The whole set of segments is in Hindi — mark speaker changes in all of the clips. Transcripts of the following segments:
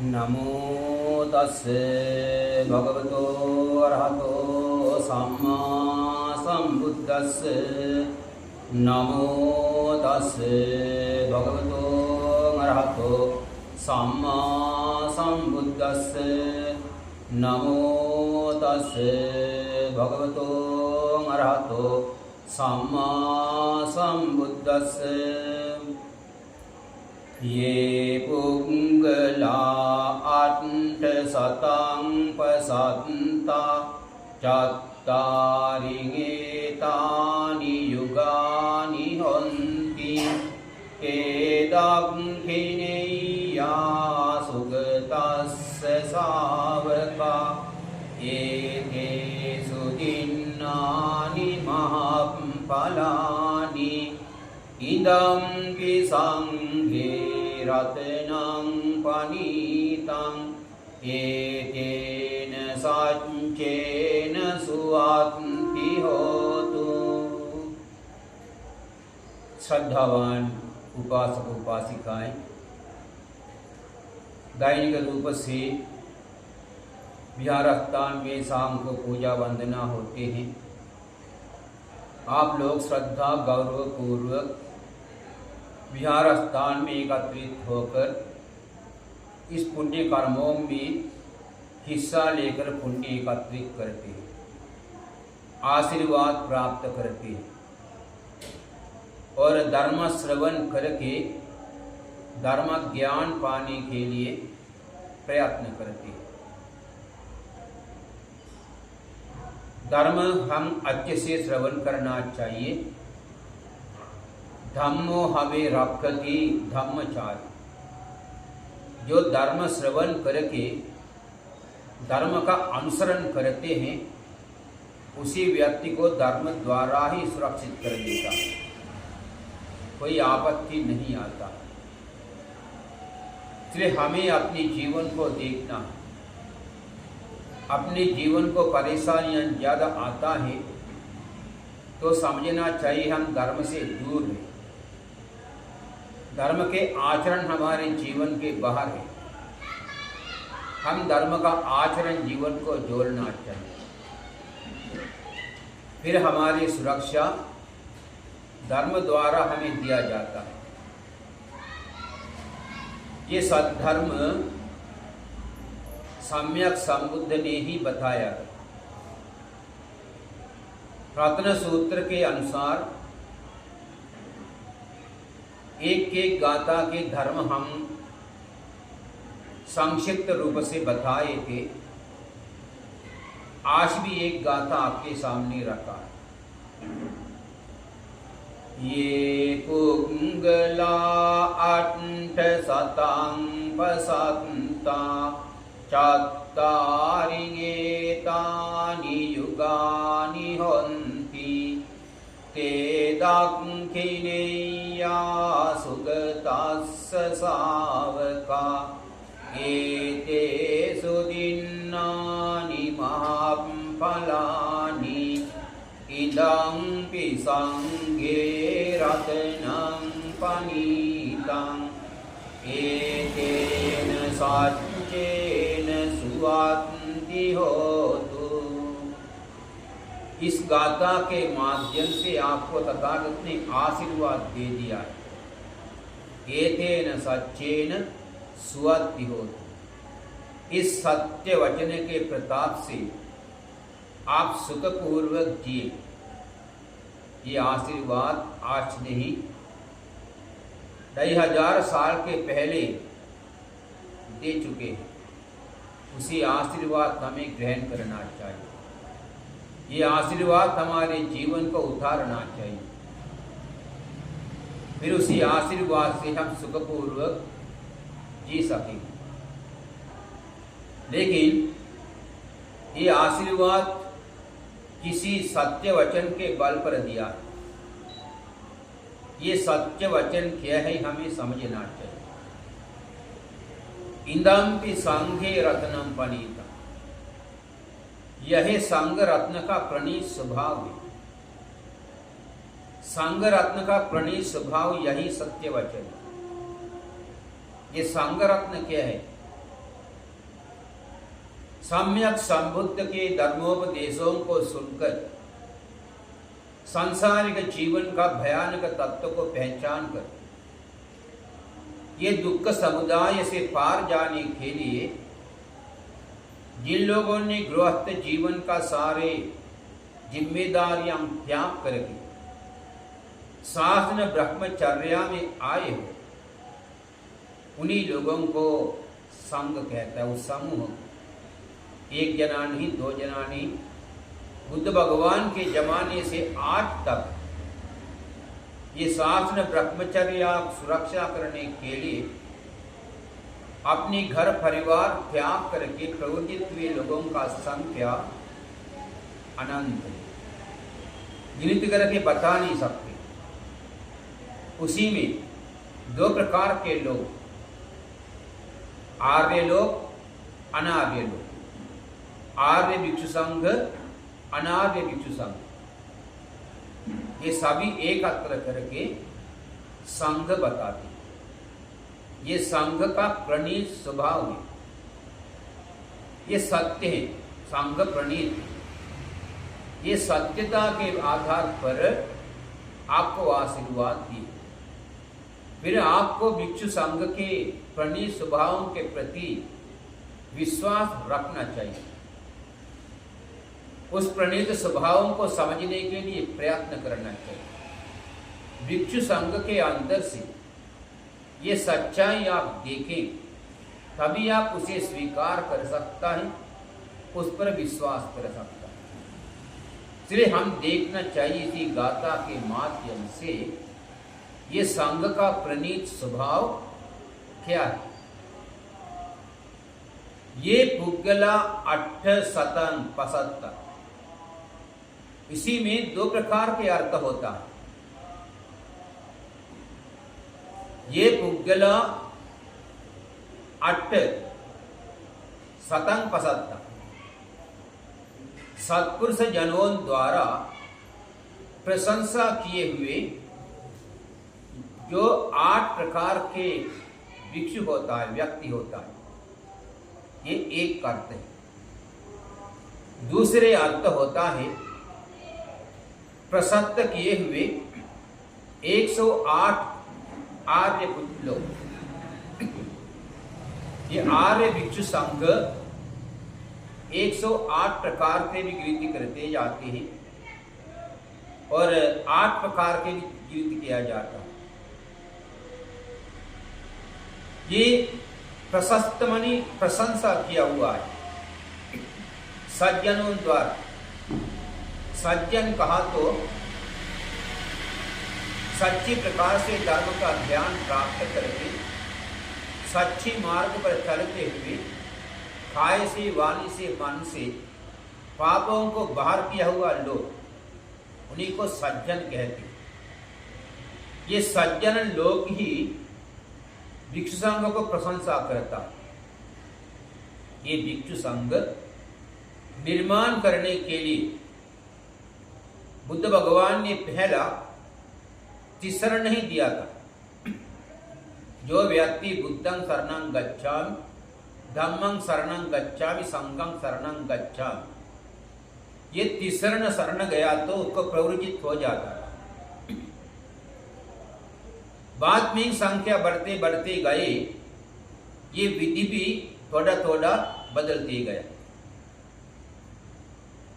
Speaker 1: नमो तस्से भगवतो अरहतो सम्मा सम्बुद्धस्से नमो तस्से भगवतो अरहतो सम्मा सम्बुद्धस्से नमो तस्से भगवतो अरहतो सम्मा सम्बुद्धस्से ये पुंगला आठ शतं पसंता चत्तारिङेतानि युगानि हन्ति एदाङ्घिनेया सुगतस्य सावका एतेषु दिन्नानि महाफलानि इदं विसङ्घे रत्नं पनीतं एतेन सच्चेन सुवान्ति होतु। श्रद्धावान उपासक उपासिकाएं दैनिक रूप से विहार स्थान में शाम को पूजा वंदना होते हैं। आप लोग श्रद्धा गौरव पूर्वक विहार स्थान में एकत्रित होकर इस पुण्य कर्मों में हिस्सा लेकर पुण्य एकत्रित करते हैं, आशीर्वाद प्राप्त करते हैं और धर्म श्रवण करके धर्म ज्ञान पाने के लिए प्रयत्न करते हैं। धर्म हम अच्छे से श्रवण करना चाहिए। धम्मो हवे रक्षति धम्मचारी, जो धर्म श्रवण करके धर्म का अनुसरण करते हैं उसी व्यक्ति को धर्म द्वारा ही सुरक्षित कर देता है, कोई आपत्ति नहीं आता। इसलिए हमें अपने जीवन को देखना है। अपने जीवन को परेशानियां ज़्यादा आता है तो समझना चाहिए हम धर्म से दूर हैं। धर्म के आचरण हमारे जीवन के बाहर है। हम धर्म का आचरण जीवन को जोड़ना चाहिए, फिर हमारी सुरक्षा धर्म द्वारा हमें दिया जाता है। ये सद्धर्म सम्यक संबुद्ध ने ही बताया। रत्न सूत्र के अनुसार एक एक गाथा के धर्म हम संक्षिप्त रूप से बताए थे। आज भी एक गाथा आपके सामने रखा है। ये पुंगला आठ शतं पसंता चत्तारिङेतानि युगानि हन्ति तेदाङ्घिनेया सुगतस्य सावका एतेषु दिन्नानि महाफलानि इदं विसङ्घे रत्नं पनीतं एतेन सच्चेन सुवान्ति होतु। इस गाथा के माध्यम से आपको तथागत ने आशीर्वाद दे दिया है। एतेन सच्चेन सुवान्ति होतु। इस सत्य वचन के प्रताप से आप सुखपूर्वक जिए। ये आशीर्वाद आज नहीं 2000 साल के पहले दे चुके हैं। उसी आशीर्वाद हमें ग्रहण करना चाहिए। ये आशीर्वाद हमारे जीवन को उतारना चाहिए, फिर उसी आशीर्वाद से हम सुखपूर्वक जी सकेंगे। लेकिन ये आशीर्वाद किसी सत्य वचन के बल पर दिया है। ये सत्य वचन क्या है हमें समझना चाहिए। इंदम्पि संघे रत्नम पनीता, यह संघ रत्न का प्रणीत स्वभाव है। संघ रत्न का प्रणीत स्वभाव यही सत्य वचन है। ये संघ रत्न क्या है? सम्यक संबुद्ध के धर्मोपदेशों को सुनकर सांसारिक जीवन का भयानक तत्व को पहचान कर ये दुख समुदाय से पार जाने के लिए जिन लोगों ने गृहस्थ जीवन का सारे जिम्मेदारियां त्याग करके शासन ब्रह्मचर्या में आए हो, उन्हीं लोगों को संघ कहता है। उस समूह एक जना नहीं, दो जना नहीं, बुद्ध भगवान के जमाने से आज तक ये शासन ब्रह्मचर्या सुरक्षा करने के लिए अपनी घर परिवार त्याग करके प्रवृत्त हुए लोगों का संख्या अनंत है, गिनती करके बता नहीं सकते। उसी में दो प्रकार के लोग, आर्य लोग, अनार्य लोग। आर्य भिक्षु संघ, अनार्य भिक्षु संघ, ये सभी एकत्र करके संघ बताते। ये संघ का प्रणीत स्वभाव है, ये सत्य है, संघ प्रणीत है। ये सत्यता के आधार पर आपको आशीर्वाद दिए, फिर आपको भिक्षु संघ के प्रणीत स्वभावों के प्रति विश्वास रखना चाहिए। उस प्रणीत स्वभावों को समझने के लिए प्रयत्न करना चाहिए। भिक्षु संघ के अंदर से ये सच्चाई आप देखें, तभी आप उसे स्वीकार कर सकता है, उस पर विश्वास कर सकता है। इसलिए हम देखना चाहिए इसी गाथा के माध्यम से ये संघ का प्रणीत स्वभाव क्या है। ये पुग्गला 8 शतन 75, इसी में दो प्रकार के अर्थ होता है। ये पुग्गला 8 शतन 75 सत्पुरुष जनों द्वारा प्रशंसा किए हुए जो 8 प्रकार के भिक्षु होता है, व्यक्ति होता है, ये एक अर्थ है। दूसरे अर्थ होता है प्रशस्त किए हुए 108 आर्य लोग। ये आर्य भिक्षु संघ 108 प्रकार से भी गिनती करते जाते हैं और 8 प्रकार के भी गिनती किया जाता है। ये प्रशस्त मनी प्रशंसा किया हुआ है सज्जनों द्वारा। सज्जन कहा तो सच्ची प्रकार से धर्म का ज्ञान प्राप्त करके सच्ची मार्ग पर चलते हुए काय से, वाणी से, मन से पापों को बाहर किया हुआ लोग, उन्हीं को सज्जन कहते। ये सज्जन लोग ही भिक्षु संघ को प्रशंसा करता। ये भिक्षु संघ निर्माण करने के लिए बुद्ध भगवान ने पहला तिसरण नहीं दिया था। जो व्यक्ति बुद्धं शरणं गच्छामि, धम्मं शरणं गच्छामि, संघं शरणं गच्छामि, ये तिसरण शरण गया तो उसको प्रवृत्त हो जाता। बाद में संख्या बढ़ते बढ़ते गए, ये विधि भी थोड़ा थोड़ा बदलते गया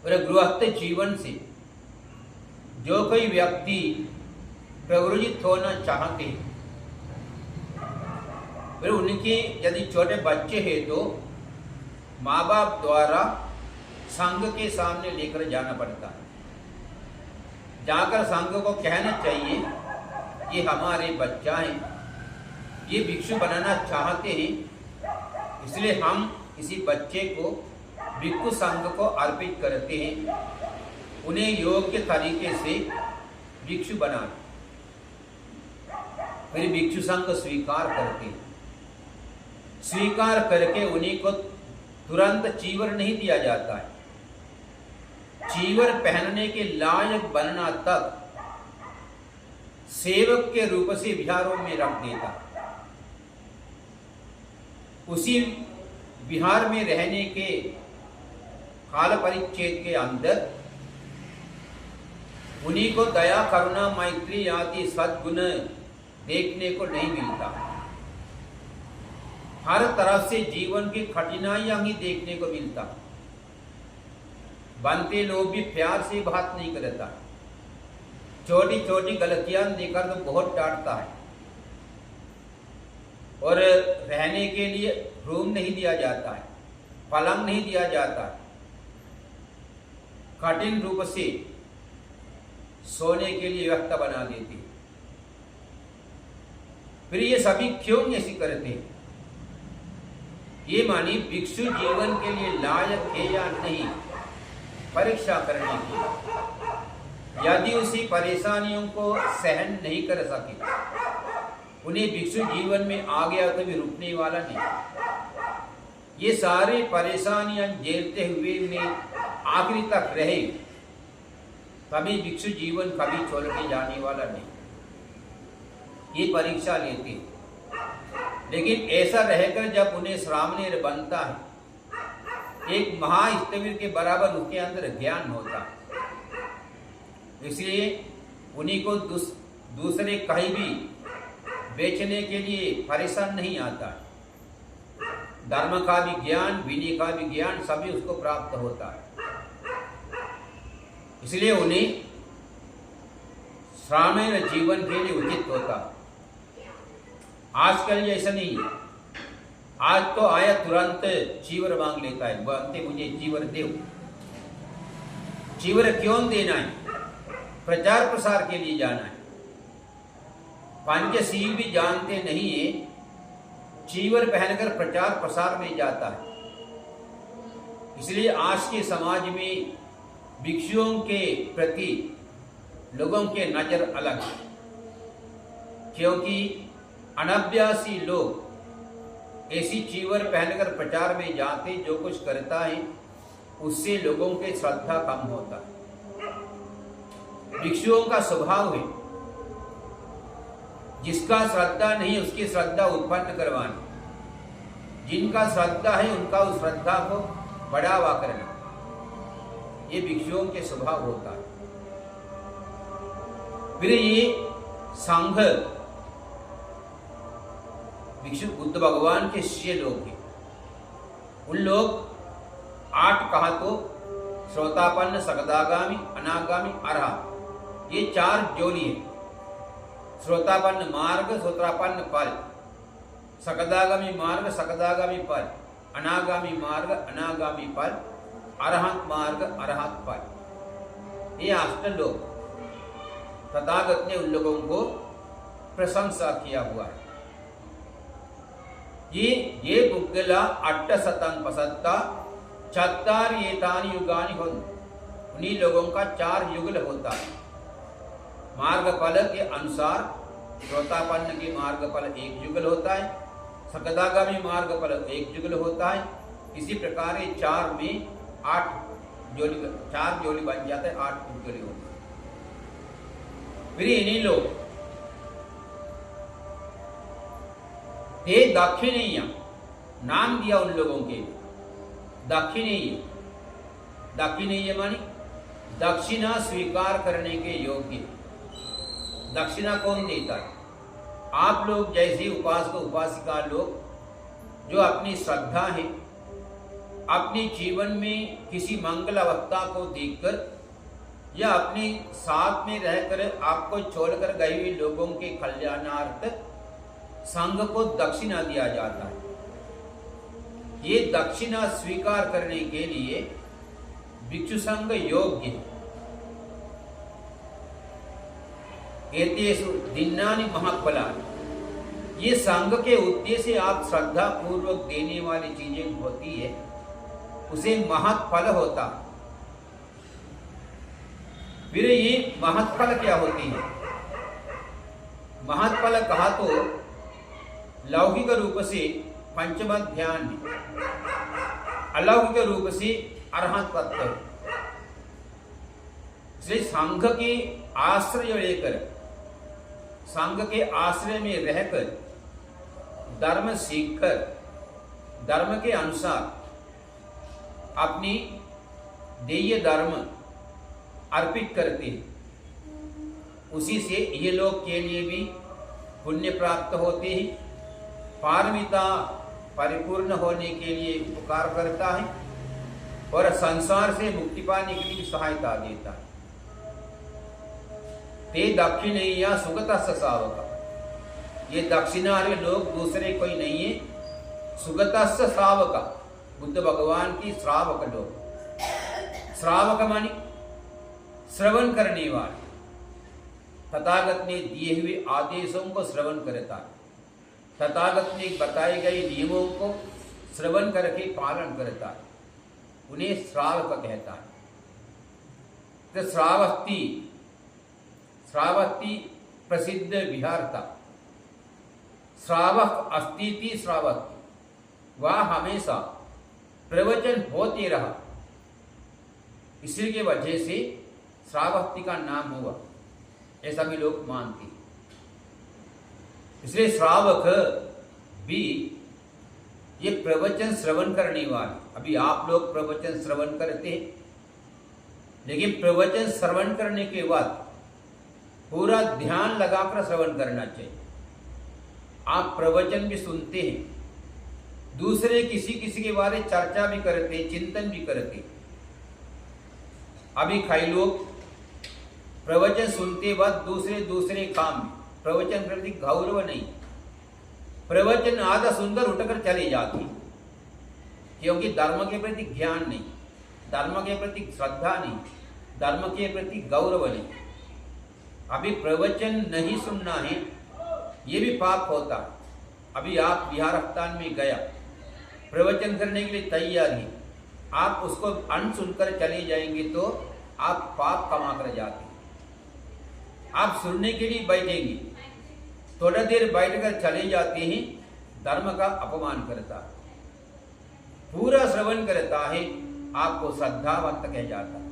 Speaker 1: और गृहस्थ जीवन से जो कोई व्यक्ति प्रवृत्त होना चाहते हैं, फिर उनके यदि छोटे बच्चे हैं तो माँ बाप द्वारा संघ के सामने लेकर जाना पड़ता है। जाकर संघ को कहना चाहिए ये हमारे बच्चा हैं, ये भिक्षु बनाना चाहते हैं, इसलिए हम इसी बच्चे को भिक्षु संघ को अर्पित करते हैं, उन्हें योग्य तरीके से भिक्षु बनाते। फिर भिक्षु संघ स्वीकार करते हैं। स्वीकार करके उन्हीं को तुरंत चीवर नहीं दिया जाता है। चीवर पहनने के लायक बनना तक सेवक के रूप से विहारों में रख देता। उसी विहार में रहने के काल परिच्छेद के अंदर उन्हीं को दया, करुणा, मैत्री आदि सद्गुण देखने को नहीं मिलता। हर तरफ से जीवन की कठिनाइयां ही देखने को मिलता। बनते लोग भी प्यार से बात नहीं करता, छोटी छोटी गलतियां देकर तो बहुत डांटता है, और रहने के लिए रूम नहीं दिया जाता है, पलंग नहीं दिया जाता है, कठिन रूप से सोने के लिए व्यवस्था बना देती है। फिर ये सभी क्यों ऐसी करते हैं? ये मानी भिक्षु जीवन के लिए लायक है या नहीं, परीक्षा करने की। यदि उसी परेशानियों को सहन नहीं कर सके, उन्हें भिक्षु जीवन में आ गया तो भी रुकने वाला नहीं। ये सारी परेशानियां झेलते हुए उन्हें आखिरी तक रहे, कभी भिक्षु जीवन कभी छोड़ के जाने वाला नहीं। ये परीक्षा लेते हैं। लेकिन ऐसा रहकर जब उन्हें सामने बनता है, एक महास्थविर के बराबर उसके अंदर ज्ञान होता है। इसलिए उन्हीं को दूसरे कहीं भी बेचने के लिए परेशान नहीं आता है। धर्म का भी ज्ञान, विनय का भी ज्ञान सभी उसको प्राप्त होता है। इसलिए उन्हें श्रामेण जीवन के लिए उचित होता। आजकल ऐसा नहीं है। आज तो आया तुरंत चीवर मांग लेता है, बोलते मुझे चीवर दो। चीवर क्यों देना है? प्रचार प्रसार के लिए जाना है। पंचशील भी जानते नहीं है, चीवर पहनकर प्रचार प्रसार में जाता है। इसलिए आज के समाज में भिक्षुओं के प्रति लोगों के नजर अलग है, क्योंकि अनभ्यासी लोग ऐसी चीवर पहनकर प्रचार में जाते, जो कुछ करता है उससे लोगों के श्रद्धा कम होता है। भिक्षुओं का स्वभाव है, जिसका श्रद्धा नहीं उसकी श्रद्धा उत्पन्न करवानी, जिनका श्रद्धा है उनका उस श्रद्धा को बढ़ावा करना, ये भिक्षुओं के स्वभाव होता है। फिर ये संघ भिक्षु बुद्ध भगवान के शिष्य लोग हैं। उन लोग 8 कहा तो श्रोतापन्न, सकदागामी, अनागामी, अरहत, ये 4 जोली है। श्रोतापन्न मार्ग, श्रोतापन्न फल, सकदागामी मार्ग, सकदागामी फल, अनागामी मार्ग, अनागामी फल, अरहत मार्ग, अरहत फल। ये 8 लोग तथागत ने उन लोगों को प्रशंसा किया हुआ है। ये बुग्गला 8 पसत्ता चत्तार ये तानी युगानी हो। उन्हीं लोगों का 4 युगल होता है। मार्ग फल के अनुसार श्रोतापन्न के मार्ग फल 1 युगल होता है, सकदागामी मार्ग फल 1 युगल होता है। इसी प्रकार 4 में 8 जोली, 4 जोली बन जाता है, 8 युगल होता है। फिर इन्हीं लोग दक्षिणीय नाम दिया उन लोगों के। दक्षिणीय, दक्षिणीय मानी दक्षिणा स्वीकार करने के योग्य। दक्षिणा कौन देता है? आप लोग जैसे उपासक उपासिका लोग जो अपनी श्रद्धा है, अपने जीवन में किसी मंगल अवस्था को देखकर या अपने साथ में रहकर आपको छोड़कर गए हुए लोगों के कल्याणार्थ संघ को दक्षिणा दिया जाता है। ये दक्षिणा स्वीकार करने के लिए भिक्षु संघ योग्य है। एतेषु दिन्नानि महत्फलानि। ये संघ के उद्देश्य से आप श्रद्धा पूर्वक देने वाली चीजें होती है, उसे महत्फल होता। फिर ये महत्फल क्या होती है? महत्फल कहा तो लौकिक रूप से पंचम ध्यान है, अलौकिक रूप से अरहत तत्व है। इसलिए संघ के आश्रय लेकर, संघ के आश्रय में रहकर धर्म सीखकर धर्म के अनुसार अपनी देय धर्म अर्पित करते हैं, उसी से ये लोग के लिए भी पुण्य प्राप्त होते हैं, पारमिता परिपूर्ण होने के लिए उपकार करता है और संसार से मुक्ति पाने के लिए सहायता देता है। ते दक्षिणेया सुगतस्य सावका, ये दक्षिणार्य लोग दूसरे कोई नहीं है, सुगतस्य श्रावका, बुद्ध भगवान की श्रावक लोग। श्रावक मानी श्रवण करने वाले, तथागत ने दिए हुए आदेशों को श्रवण करता है, तथागत ने बताए गए नियमों को श्रवण करके पालन करता है, उन्हें श्रावक कहता है। तो श्रावस्ती प्रसिद्ध विहारता, श्रावक अस्तिति श्रावस्ती, वह हमेशा प्रवचन होते रहा, इसी के वजह से श्रावस्ती का नाम हुआ, ऐसा भी लोग मानते। इसलिए श्रावक भी ये प्रवचन श्रवण करने वाले। अभी आप लोग प्रवचन श्रवण करते हैं, लेकिन प्रवचन श्रवण करने के बाद पूरा ध्यान लगाकर श्रवण करना चाहिए। आप प्रवचन भी सुनते हैं, दूसरे किसी के बारे चर्चा भी करते हैं, चिंतन भी करते हैं। अभी कई लोग प्रवचन सुनते बाद दूसरे काम में, प्रवचन प्रति गौरव नहीं, प्रवचन आधा सुनकर उठकर चले जाते, क्योंकि धर्म के प्रति ज्ञान नहीं, धर्म के प्रति श्रद्धा नहीं, धर्म के प्रति गौरव नहीं। अभी प्रवचन नहीं सुनना है, ये भी पाप होता। अभी आप विहार स्थान में गया, प्रवचन करने के लिए तैयार है, आप उसको अनसुनकर चले जाएंगे तो आप पाप कमा कर जाते। आप सुनने के लिए बैठेंगे, थोड़ा देर बैठकर चले जाते हैं, धर्म का अपमान करता है। पूरा श्रवण करता है, आपको श्रद्धावंत कह जाता है।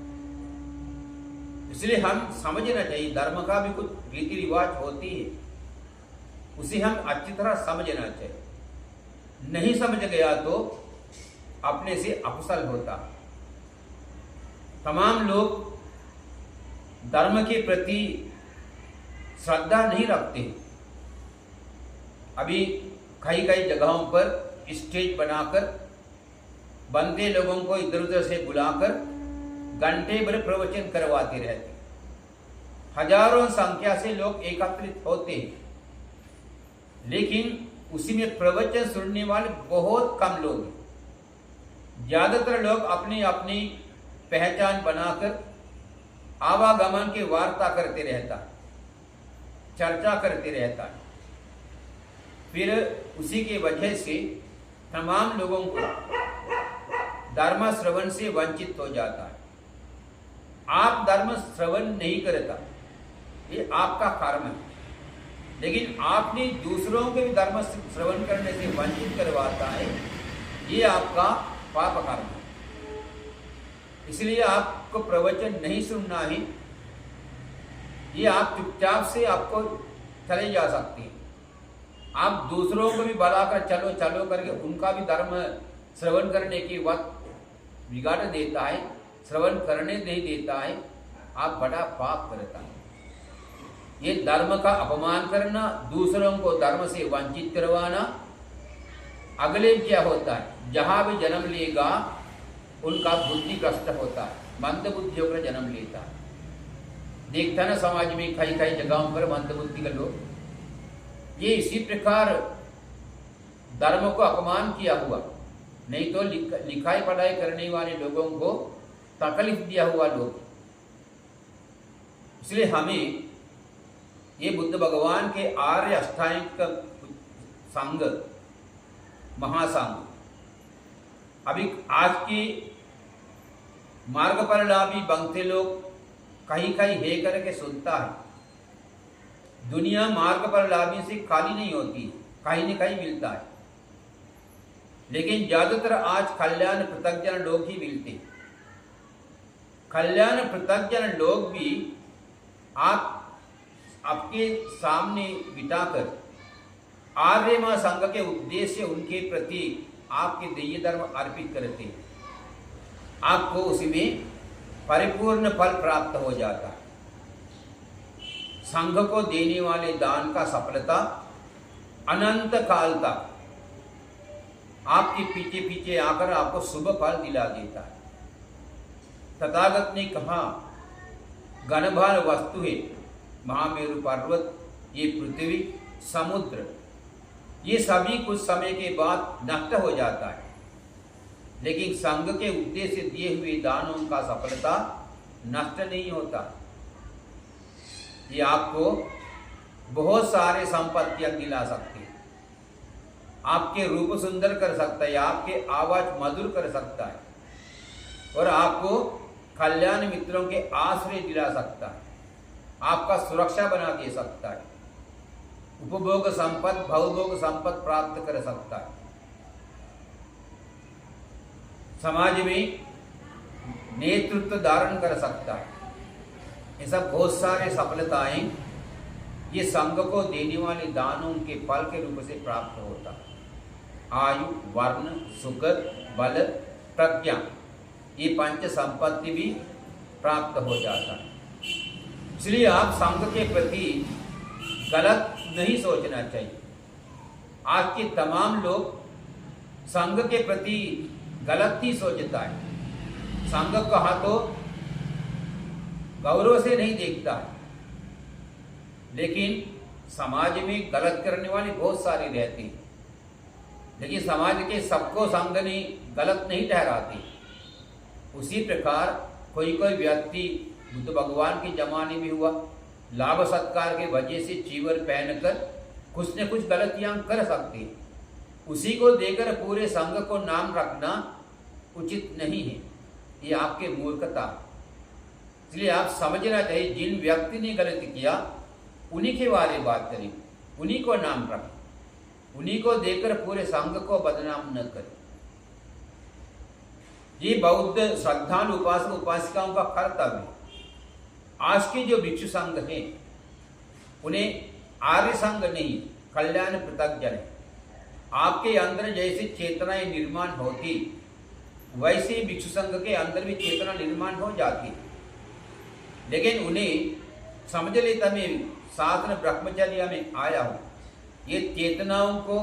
Speaker 1: इसलिए हम समझना चाहिए, धर्म का भी कुछ रीति रिवाज होती है, उसे हम अच्छी तरह समझना चाहिए। नहीं समझ गया तो अपने से अकुशल होता। तमाम लोग धर्म के प्रति श्रद्धा नहीं रखते। अभी कई जगहों पर स्टेज बनाकर बंदे लोगों को इधर उधर से बुलाकर घंटे भर प्रवचन करवाते रहते। हजारों संख्या से लोग एकत्रित होते हैं, लेकिन उसी में प्रवचन सुनने वाले बहुत कम लोग हैं। ज्यादातर लोग अपनी अपनी पहचान बनाकर आवागमन की वार्ता करते रहता, चर्चा करते रहता है। फिर उसी के वजह से तमाम लोगों को धर्म श्रवण से वंचित हो जाता है। आप धर्म श्रवण नहीं करता, ये आपका कर्म है, लेकिन आपने दूसरों के भी धर्म श्रवण करने से वंचित करवाता है, ये आपका पाप कर्म है। इसलिए आपको प्रवचन नहीं सुनना है, ये आप चुपचाप से आपको चले जा सकते हैं। आप दूसरों को भी बुलाकर चलो चलो करके उनका भी धर्म श्रवण करने की वक्त बिगाड़ देता है, श्रवण करने नहीं देता है, आप बड़ा पाप करता है। ये धर्म का अपमान करना, दूसरों को धर्म से वंचित करवाना। अगले क्या होता है, जहां भी जन्म लेगा उनका बुद्धि भ्रष्ट होता है, मंद बुद्धि होकर जन्म लेता है। देखता ना समाज में कई जगहों पर मंद बुद्धि के लोग, ये इसी प्रकार धर्म को अपमान किया हुआ, नहीं तो लिखाई पढ़ाई करने वाले लोगों को तकलीफ दिया हुआ लोग। इसलिए हमें ये बुद्ध भगवान के आर्य अष्टांगिक संघ, महासंघ, अभी आज के मार्ग पर लाभी बनते लोग कहीं हे करके सुनता है। दुनिया मार्ग पर लाभी से खाली नहीं होती, कहीं न कहीं मिलता है, लेकिन ज्यादातर आज कल्याण पृथग्जन लोग ही मिलते। कल्याण पृथग्जन लोग भी आप आपके सामने बिठाकर आर्य महासंघ के उद्देश्य उनके प्रति आपके देय धर्म अर्पित करते हैं, आपको उसमें परिपूर्ण फल प्राप्त हो जाता है। संघ को देने वाले दान का सफलता अनंत काल तक आपके पीछे पीछे आकर आपको शुभ फल दिला देता है। तथागत ने कहा, घनभार वस्तु है, महामेरु पर्वत, ये पृथ्वी, समुद्र, ये सभी कुछ समय के बाद नष्ट हो जाता है, लेकिन संघ के उद्देश्य से दिए हुए दानों का सफलता नष्ट नहीं होता। ये आपको बहुत सारे संपत्तियां दिला सकते हैं, आपके रूप सुंदर कर सकता है, आपके आवाज मधुर कर सकता है, और आपको कल्याण मित्रों के आश्रय दिला सकता है, आपका सुरक्षा बना दे सकता है, उपभोग संपत्ति भवभोग संपत्ति प्राप्त कर सकता है, समाज में नेतृत्व धारण कर सकता है। ये सब बहुत सारे सफलताएं ये संघ को देने वाले दानों के फल के रूप से प्राप्त होता है। आयु, वर्ण, सुख, बल, प्रज्ञा, ये पंच संपत्ति भी प्राप्त हो जाता है। इसलिए आप संघ के प्रति गलत नहीं सोचना चाहिए। आज के तमाम लोग संघ के प्रति गलत ही सोचता है। संघ कहा तो गौरव से नहीं देखता है, लेकिन समाज में गलत करने वाले बहुत सारे रहते हैं, लेकिन समाज के सबको संघ नहीं गलत नहीं ठहराते। उसी प्रकार कोई कोई व्यक्ति बुद्ध भगवान के जमाने में हुआ, लाभ सत्कार के वजह से चीवर पहनकर कुछ न कुछ गलतियां कर सकते हैं। उसी को देकर पूरे संघ को नाम रखना उचित नहीं है, ये आपके मूर्खता। इसलिए आप समझना चाहिए, जिन व्यक्ति ने गलती किया उन्हीं के बारे में बात करें, उन्हीं को नाम रखें, उन्हीं को देकर पूरे संघ को बदनाम न करें। ये बौद्ध श्रद्धालु उपासक उपासिकाओं का कर्तव्य है। आज के जो भिक्षु संघ हैं उन्हें आर्य संघ नहीं, कल्याण पृथग्जन है। आपके अंदर जैसे चेतनाएं निर्माण होती, वैसे ही भिक्षु संघ के अंदर भी चेतना निर्माण हो जाती है, लेकिन उन्हें समझ लेता मैं साधन ब्रह्मचर्य में आया हूं, ये चेतनाओं को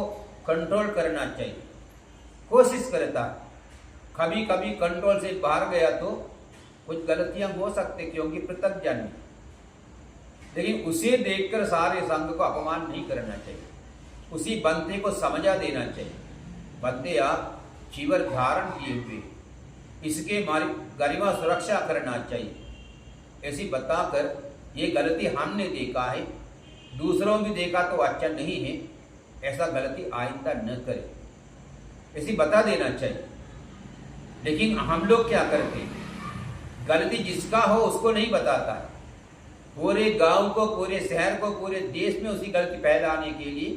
Speaker 1: कंट्रोल करना चाहिए, कोशिश करता है। कभी कभी कंट्रोल से बाहर गया तो कुछ गलतियां हो सकती, क्योंकि पृथग्जन है, लेकिन उसे देखकर सारे संघ को अपमान नहीं करना चाहिए। उसी बंदे को समझा देना चाहिए, बंदे आप चीवर धारण किए हुए, इसके गरिमा सुरक्षा करना चाहिए, ऐसी बताकर ये गलती हमने देखा है, दूसरों भी देखा तो अच्छा नहीं है, ऐसा गलती आइंदा न करे, ऐसी बता देना चाहिए। लेकिन हम लोग क्या करते हैं, गलती जिसका हो उसको नहीं बताता है, पूरे गांव को, पूरे शहर को, पूरे देश में उसी गलती फैलाने के लिए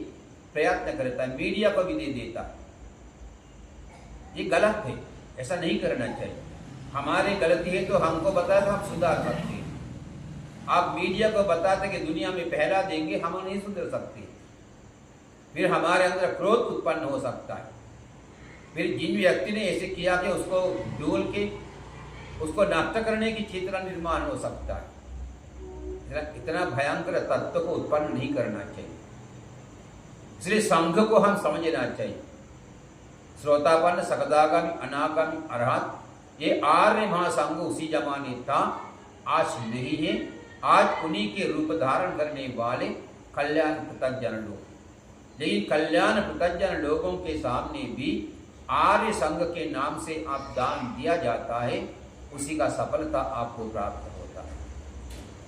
Speaker 1: प्रयत्न करता है, मीडिया को भी दे देता है। ये गलत है, ऐसा नहीं करना चाहिए। हमारी गलती है तो हमको बताया तो हम सुधार सकते हैं। आप मीडिया को बताते कि दुनिया में फैला देंगे, हम नहीं सुधर सकते, फिर हमारे अंदर क्रोध उत्पन्न हो सकता है। फिर जिन व्यक्ति ने ऐसे किया कि उसको ढूंढ के उसको नष्ट करने की चेतना निर्माण हो सकता है। इतना भयंकर तत्व को उत्पन्न नहीं करना चाहिए। इसलिए संघ को हम समझना चाहिए। श्रोतापन्न, सकदागामी, अनागामी, अरहत, ये आर्य महासंघ उसी जमाने था, आज नहीं है। आज उन्हीं के रूप धारण करने वाले कल्याण पृथग्जन लोग, लेकिन कल्याण पृथग्जन लोगों के सामने भी आर्य संघ के नाम से आप दान दिया जाता है, उसी का सफलता आपको प्राप्त होता है।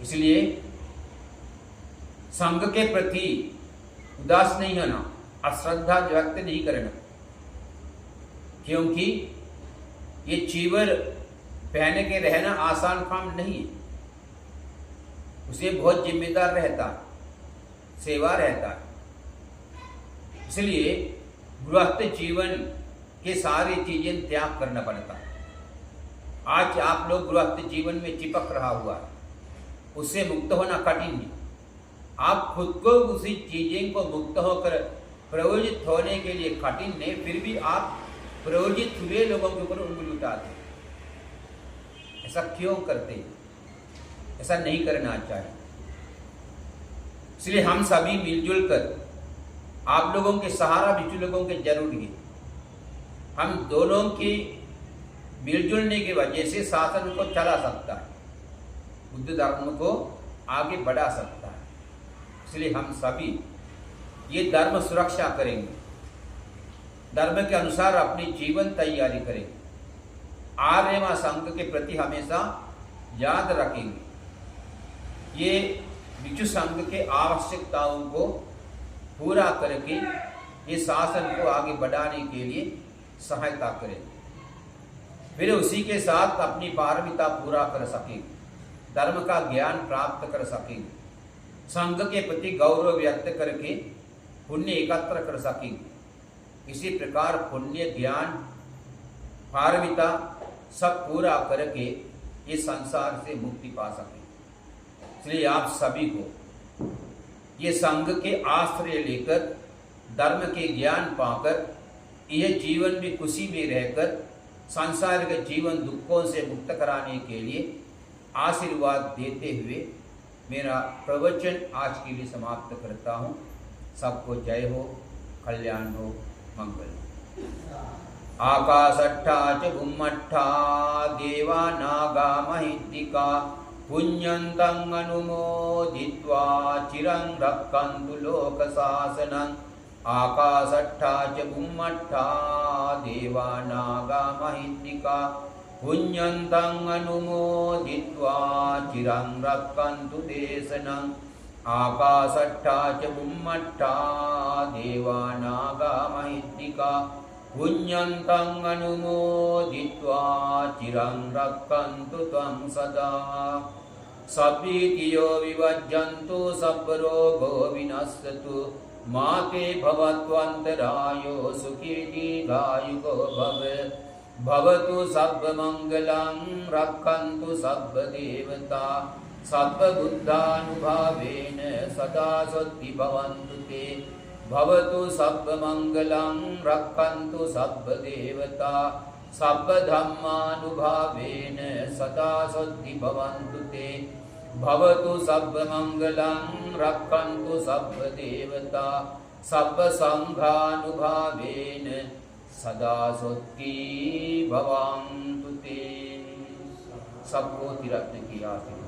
Speaker 1: इसलिए संघ के प्रति उदास नहीं होना, अश्रद्धा व्यक्त नहीं करना, क्योंकि ये चीवर पहन के रहना आसान काम नहीं है, उसे बहुत जिम्मेदार रहता है, सेवा रहता है। इसलिए गृहस्थ जीवन के सारी चीजें त्याग करना पड़ता है। आज आप लोग गृहस्थ जीवन में चिपक रहा हुआ है, उससे मुक्त होना कठिन है। आप खुद को उसी चीजें को मुक्त होकर प्रयोजित होने के लिए कठिन है, फिर भी आप प्रयोजित हुए लोगों के ऊपर उंगली उठाते हैं। ऐसा क्यों करते? ऐसा नहीं करना चाहिए। इसलिए हम सभी मिलजुल कर, आप लोगों के सहारा भी लोगों के जरूरी है। हम दोनों की मिलजुलने की वजह से शासन को चला सकता है, बुद्ध धर्म को आगे बढ़ा सकता है। इसलिए हम सभी ये धर्म सुरक्षा करेंगे, धर्म के अनुसार अपनी जीवन तैयारी करेंगे, आर्य संघ के प्रति हमेशा याद रखेंगे, ये विश्व संघ के आवश्यकताओं को पूरा करके ये शासन को आगे बढ़ाने के लिए सहायता करेंगे। फिर उसी के साथ अपनी पारमिता पूरा कर सकेंगे, धर्म का ज्ञान प्राप्त कर सकेंगे, संघ के प्रति गौरव व्यक्त करके पुण्य एकत्र कर सकेंगे। इसी प्रकार पुण्य, ज्ञान, पारमिता सब पूरा करके ये संसार से मुक्ति पा सकेंगे। इसलिए आप सभी को ये संघ के आश्रय लेकर, धर्म के ज्ञान पाकर, यह जीवन में खुशी में रहकर संसार के जीवन दुखों से मुक्त कराने के लिए आशीर्वाद देते हुए मेरा प्रवचन आज के लिए समाप्त करता हूँ। सबको जय हो, कल्याण हो, मंगल। आकाशट्ठा च भुम्मट्ठा देवा नागा महिद्दिका पुण्यन्तं अनुमोदित्वा चिरं रक्षन्तु लोकशासनम्। आकाशट्ठा च भुम्मट्ठा देवा नागा महिद्दिका पुण्यन्तं अनुमोदित्वा चिरं रक्षन्तु देशनम्। आकाशट्ठा च भुम्मट्ठा देवा नागा महिद्दिका पुण्यन्तं अनुमोदित्वा चिरं रक्षन्तु त्वं सदा। सभीतियो विवर्जन्तु सर्वरोगो विनश्यतु माते भवत्वन्तरायो सुखी दीर्घायुको भव। भवतु सर्वमङ्गलं रक्षन्तु सर्वदेवता सर्वबुद्धानुभावेन सदा स्वस्ति भवन्तु ते। भवतु सर्वमङ्गलं रक्षन्तु सर्वदेवता सर्वधर्मानुभावेन सदा स्वस्ति भवन्तु ते। भवतु सर्वमङ्गलं रक्षन्तु सर्वदेवता सर्वसङ्घानुभावेन सदा स्वस्ति भवन्तु ते। सबको तिरत्न की आशीर्वाद।